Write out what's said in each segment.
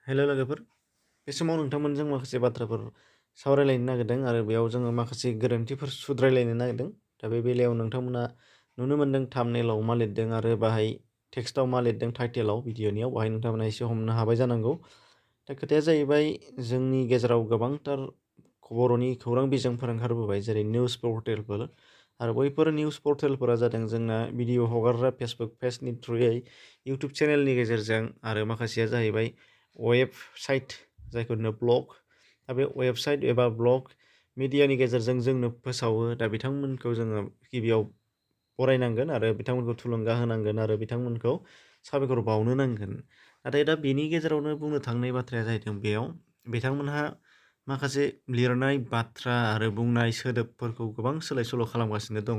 हेल' लोगोफोर, बे समाव नोंथांमोनजों माखासे बाथ्राफोर सावरायलायनो नागिरदों आरो बेयाव जोङो माखासे गोरोन्थिफोर सुद्रायलायनो नागिरदों। दा बे बेलायाव नोंथांमोना नुनो मोन्दों थाम्बनेइलाव मा लिरदों आरो बाहाय टेक्स्टआव मा लिरदों टाइटेलाव भिडिअ'नियाव बाहाय नोंथांमोना एसे हमनो हाबाय जानांगौ। दा खोथाया जाहैबाय जोंनि गेजेराव गोबांथार बर'नि खौरां बिजोंफोर ओंखारबोबाय जेरै निउस पर्टेलफोर आरो बैफोर निउस पर्टेलफोरा जादों जोंना भिडिअ हगारग्रा फेसबुक पेजनि थ्रुयै इउटुब चेनेलनि गेजेरजों आरो माखासेया जाहैबाय वेबसाइट जायखौ होनो ब्लग। दा बे वेबसाइट एबा ब्लग मिडियानि गेजेरजों जोंनो फोसावो। दा बिथांमोनखौ जोङो गिबियाव बरायनांगोन आरो बिथांमोनखौ थुलुंगा होनांगोन आरो बिथांमोनखौ साबायखर बावनो नांगोन। नाथाय दा बेनि गेजेरावनो बुंनो थांनाय बाथ्राया जाहैदों बेयाव बिथांमोनहा माखासे लिरनाय बाथ्रा आरो बुंनाय सोदोबफोरखौ गोबां सोलाय सोल' खालामगासिनो दङ,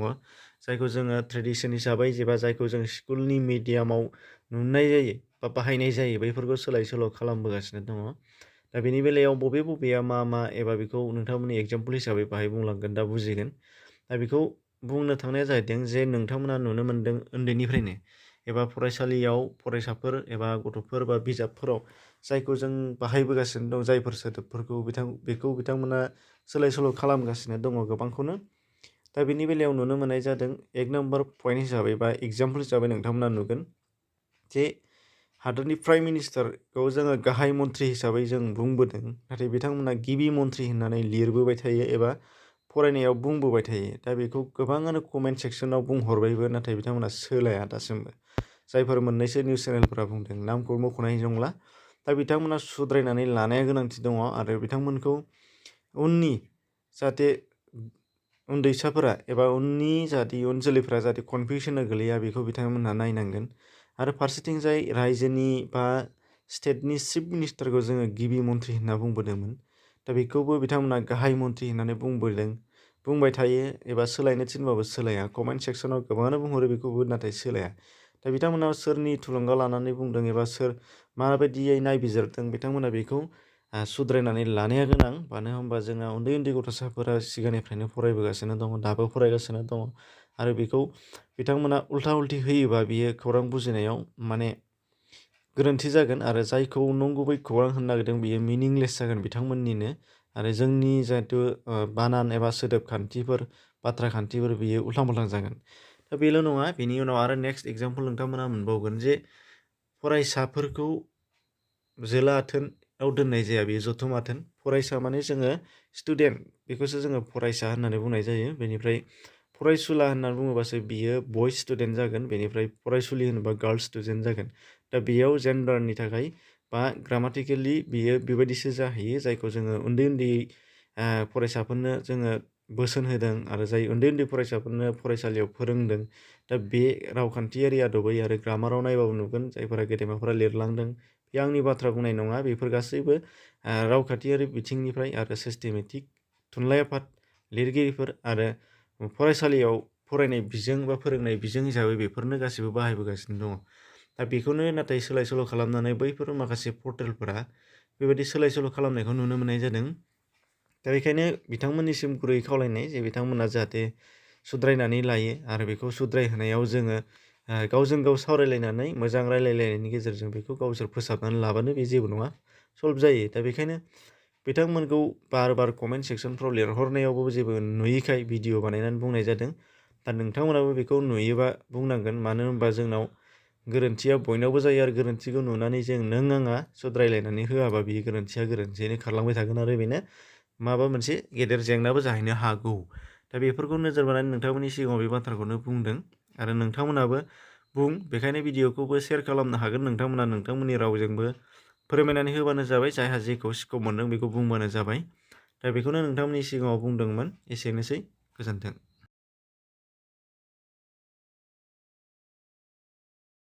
जायखौ जोङो ट्रेडिसन हिसाबै एबा जायखौ जों स्कुलनि मिडियामाव नुनाय जायो बा बाहायनाय जायो बैफोरखौ सोलाय सोल' खालामबोगासिनो दङ। दा बेनि बेलायाव बबेया मा एबा बेखौ नोंथांमोननि एग्जाम्पल हिसाबै बाहाय बुंलांगोन दा बुजिगोन। दा बेखौ बुंनो थांनाया जाहैदों जे नोंथांमोना नुनो मोन्दों उन्दैनिफ्रायनो एबा फरायसालियाव फरायसाफोर एबा गथ'फोर बा बिजाबफोराव जायखौ जों बाहायबोगासिनो दं जायफोर सोदोबफोरखौ बेखौ बिथांमोना सोलाय सोल' खालामगासिनो दङ गोबांखौनो। दा बेनि बेलायाव नुनो मोननाय जादों एक नम्बर पइन्ट हिसाबै बा एग्जाम्पल हिसाबै नोंथांमोना नुगोन जे हादरनि प्राइम मिनिस्टारखौ जोङो गाहाय मन्थ्रि हिसाबै जों बुंबोदों, नाथाय बिथांमोना गिबि मन्थ्रि होननानै लिरबोबाय थायो एबा फरायनायाव बुंबोबाय थायो। दा बेखौ गोबाङानो कमेन्ट सेक्सनाव बुंहरबायबो, नाथाय बिथांमोना सोलाया दासिमबो। जायफोर मोननैसो निउस चेनेलफोरा बुंदों, नामखौ मख'नाय नंला। दा बिथांमोना सुद्रायनानै लानाया गोनांथि दङ आरो बिथांमोनखौ उननि जाहाथे उन्दैसाफोरा एबा उननि जाहाथे इयुन जोलैफोरा जाहाथे कनफिउसनाव गोलैया बेखौ बिथांमोनहा नायनांगोन। आरो फारसेथिंजाय रायजोनि बा स्टेटनि चिफ मिनिस्टारखौ जोङो गिबि मन्थ्रि होनना बुंबोदोंमोन। दा बेखौबो बिथांमोना गाहाय मन्थ्रि होननानै बुंबाय थायो एबा सोलायनो थिनबाबो सोलाया। कमेन्ट सेक्सनाव गोबाङानो बुंहरो बेखौबो, नाथाय सोलाया। दा बिथांमोना सोरनि थुलुंगा लानानै बुंदों एबा सोर माबायदियै नायबिजिरदों बिथांमोना बेखौ सुद्रायनानै लानाया गोनां। मानो होनबा जोंहा उन्दै उन्दै गथ'साफोरा सिगांनिफ्रायनो फरायबोगासिनो दङ, दाबो फरायगासिनो दङ आरो बेखौ बिथांमोना उल्था उल्थि होयोबा बियो खौरां बुजिनायाव माने गोरोन्थि जागोन आरो जायखौ नंगुबै खौरां होननो नागिरदों बियो मिनिंलेस जागोन बिथांमोननिनो। आरो जोंनि जिहेथु बानान एबा सोदोब खान्थिफोर बाथ्रा खान्थिफोर बियो उल्थां फाल्थां जागोन। दा बेल' नङा, बेनि उनाव आरो नेक्स्ट एग्जाम्पल नोंथांमोना मोनबावगोन जे फरायसाफोरखौ जोला आथोनाव दोननाय जाया, बेयो जथुम आथोन। फरायसा माने जोङो स्टुडेन्ट, बेखौसो जोङो फरायसा होननानै बुंनाय जायो। बेनिफ्राय फरायसुला होननानै बुङोबासो बियो बयस स्टुडेन्ट जागोन, बेनिफ्राय फरायसुलि होनोबा गार्ल्स स्टुडेन्ट जागोन। दा बेयाव जेन्डारनि थाखाय बा ग्रामाटिकेलि बियो बेबायदिसो जाहैयो, जायखौ जोङो उन्दै फरायसाफोरनो जोङो बोसोन होदों आरो जाय उन्दै फरायसाफोरनो फरायसालियाव फोरोंदों। दा बे रावखान्थियारि आदबै आरो ग्रामाराव नायबाबो नुगोन जायफोरा गेदेमाफोरा लिरलांदों। बे आंनि बाथ्रा बुंनाय नङा, बेफोर गासैबो रावखान्थियारि बिथिंनिफ्राय आरो सिस्टेमेटिक थुनलाइ आफाद लिरगिरिफोर आरो फरायसालियाव फरायनाय बिजों बा फोरोंनाय बिजों हिसाबै बेफोरनो गासैबो बाहायबोगासिनो दङ। दा बेखौनो नाथाय सोलाय सोल' खालामनानै बैफोर माखासे पर्टेलफोरा बेबायदि सोलाय सोल' खालामनायखौ नुनो मोननाय जादों। दा बेखायनो बिथांमोननिसिम गुरै खावलायनाय जे बिथांमोना जाहाथे सुद्रायनानै लायो आरो बेखौ सुद्रायहोनायाव जोङो गावजों गाव सावरायलायनानै मोजां रायलायलायनायनि गेजेरजों बेखौ गावसोर फोसाबनानै लाबानो बे जेबो नङा, सल्भ जायो। दा बेखायनो बिथांमोनखौ बार बार कमेन्ट सेक्सनफ्राव लिरहरनायावबो जेबो नुयैखाय भिडिअ बानायनानै बुंनाय जादों। दा नोंथांमोनाबो बेखौ नुयोबा बुंनांगोन, मानो होनबा जोंनाव गोरोन्थिया बयनावबो जायो आरो गोरोन्थिखौ नुनानै नों आङा सुद्रायलायनानै होआबा बियो गोरोन्थिया गोरोन्थियैनो खारलांबाय थागोन आरो बेनो माबा मोनसे गेदेर जेंनाबो जाहैनो हागौ। दा बेफोरखौ नोजोर बोनानै नोंथांमोननि सिगाङाव बे बाथ्राखौनो बुंदों आरो नोंथांमोनाबो बुं, बेखायनो भिडिअखौबो शेयार खालामनो हागोन नोंथांमोना नोंथांमोननि रावजोंबो फोरमायनानै होबानो जाबाय, जायहा जेखौ स्कप मोनदों बेखौ बुंबानो जाबाय। दा बेखौनो नोंथांमोननि सिगाङाव बुंदोंमोन। एसेनोसै, गोजोन्थों।